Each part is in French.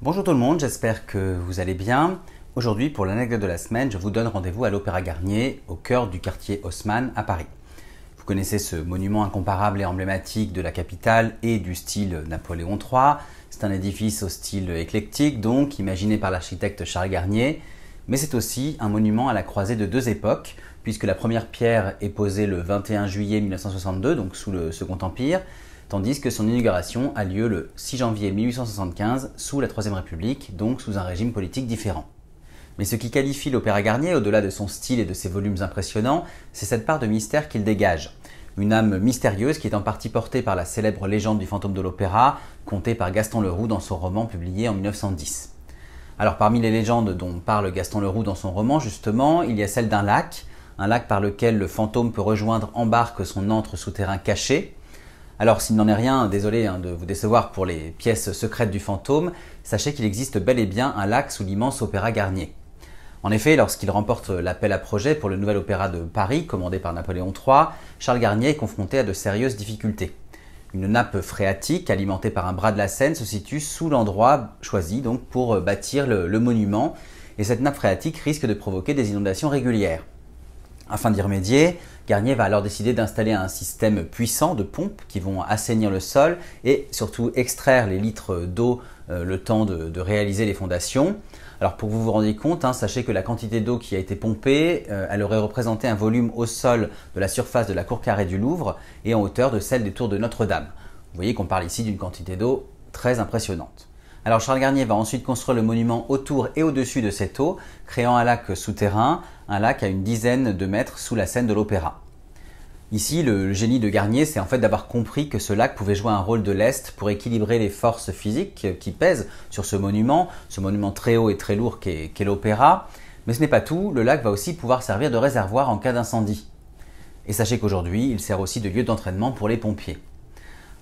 Bonjour tout le monde, j'espère que vous allez bien. Aujourd'hui, pour l'anecdote de la semaine, je vous donne rendez-vous à l'Opéra Garnier, au cœur du quartier Haussmann à Paris. Vous connaissez ce monument incomparable et emblématique de la capitale et du style Napoléon III. C'est un édifice au style éclectique, donc imaginé par l'architecte Charles Garnier. Mais c'est aussi un monument à la croisée de deux époques, puisque la première pierre est posée le 21 juillet 1962, donc sous le Second Empire, tandis que son inauguration a lieu le 6 janvier 1875 sous la Troisième République, donc sous un régime politique différent. Mais ce qui qualifie l'Opéra Garnier, au-delà de son style et de ses volumes impressionnants, c'est cette part de mystère qu'il dégage. Une âme mystérieuse qui est en partie portée par la célèbre légende du fantôme de l'opéra, contée par Gaston Leroux dans son roman publié en 1910. Alors parmi les légendes dont parle Gaston Leroux dans son roman, justement, il y a celle d'un lac par lequel le fantôme peut rejoindre en barque son antre souterrain caché. Alors s'il n'en est rien, désolé de vous décevoir pour les pièces secrètes du fantôme, sachez qu'il existe bel et bien un lac sous l'immense Opéra Garnier. En effet, lorsqu'il remporte l'appel à projet pour le nouvel opéra de Paris, commandé par Napoléon III, Charles Garnier est confronté à de sérieuses difficultés. Une nappe phréatique alimentée par un bras de la Seine se situe sous l'endroit choisi donc pour bâtir le monument, et cette nappe phréatique risque de provoquer des inondations régulières. Afin d'y remédier, Garnier va alors décider d'installer un système puissant de pompes qui vont assainir le sol et surtout extraire les litres d'eau le temps de réaliser les fondations. Alors pour que vous vous rendiez compte, sachez que la quantité d'eau qui a été pompée, elle aurait représenté un volume au sol de la surface de la cour carrée du Louvre et en hauteur de celle des tours de Notre-Dame. Vous voyez qu'on parle ici d'une quantité d'eau très impressionnante. Alors Charles Garnier va ensuite construire le monument autour et au-dessus de cette eau, créant un lac souterrain, un lac à une dizaine de mètres sous la scène de l'opéra. Ici, le génie de Garnier, c'est en fait d'avoir compris que ce lac pouvait jouer un rôle de lest pour équilibrer les forces physiques qui pèsent sur ce monument très haut et très lourd qu'est l'opéra. Mais ce n'est pas tout, le lac va aussi pouvoir servir de réservoir en cas d'incendie. Et sachez qu'aujourd'hui, il sert aussi de lieu d'entraînement pour les pompiers.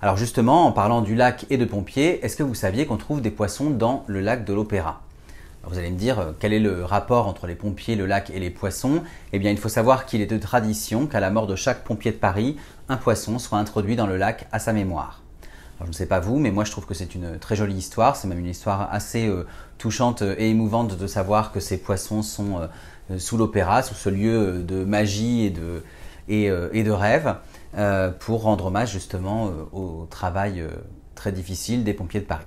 Alors justement, en parlant du lac et de pompiers, est-ce que vous saviez qu'on trouve des poissons dans le lac de l'opéra ? Vous allez me dire, quel est le rapport entre les pompiers, le lac et les poissons ? Eh bien, il faut savoir qu'il est de tradition qu'à la mort de chaque pompier de Paris, un poisson soit introduit dans le lac à sa mémoire. Alors, je ne sais pas vous, mais moi je trouve que c'est une très jolie histoire. C'est même une histoire assez touchante et émouvante de savoir que ces poissons sont sous l'opéra, sous ce lieu de magie et de rêve, pour rendre hommage justement au travail très difficile des pompiers de Paris.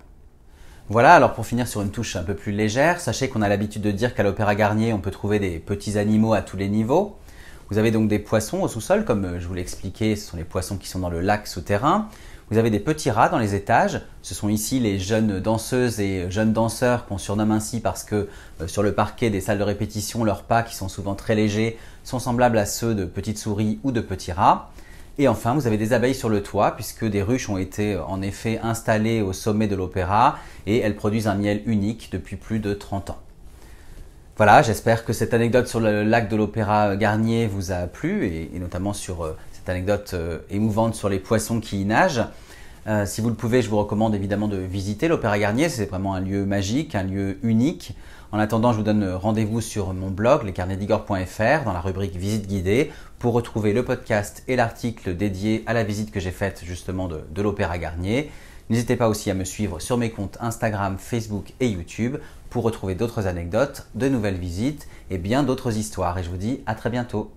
Voilà, alors pour finir sur une touche un peu plus légère, sachez qu'on a l'habitude de dire qu'à l'Opéra Garnier, on peut trouver des petits animaux à tous les niveaux. Vous avez donc des poissons au sous-sol, comme je vous l'ai expliqué, ce sont les poissons qui sont dans le lac souterrain. Vous avez des petits rats dans les étages. Ce sont ici les jeunes danseuses et jeunes danseurs qu'on surnomme ainsi parce que sur le parquet des salles de répétition, leurs pas, qui sont souvent très légers, sont semblables à ceux de petites souris ou de petits rats. Et enfin, vous avez des abeilles sur le toit, puisque des ruches ont été en effet installées au sommet de l'opéra et elles produisent un miel unique depuis plus de 30 ans. Voilà, j'espère que cette anecdote sur le lac de l'Opéra Garnier vous a plu et notamment sur cette anecdote émouvante sur les poissons qui y nagent. Si vous le pouvez, je vous recommande évidemment de visiter l'Opéra Garnier, c'est vraiment un lieu magique, un lieu unique. En attendant, je vous donne rendez-vous sur mon blog, lescarnetsdigor.fr, dans la rubrique Visite guidée, pour retrouver le podcast et l'article dédié à la visite que j'ai faite justement de l'Opéra Garnier. N'hésitez pas aussi à me suivre sur mes comptes Instagram, Facebook et YouTube pour retrouver d'autres anecdotes, de nouvelles visites et bien d'autres histoires. Et je vous dis à très bientôt.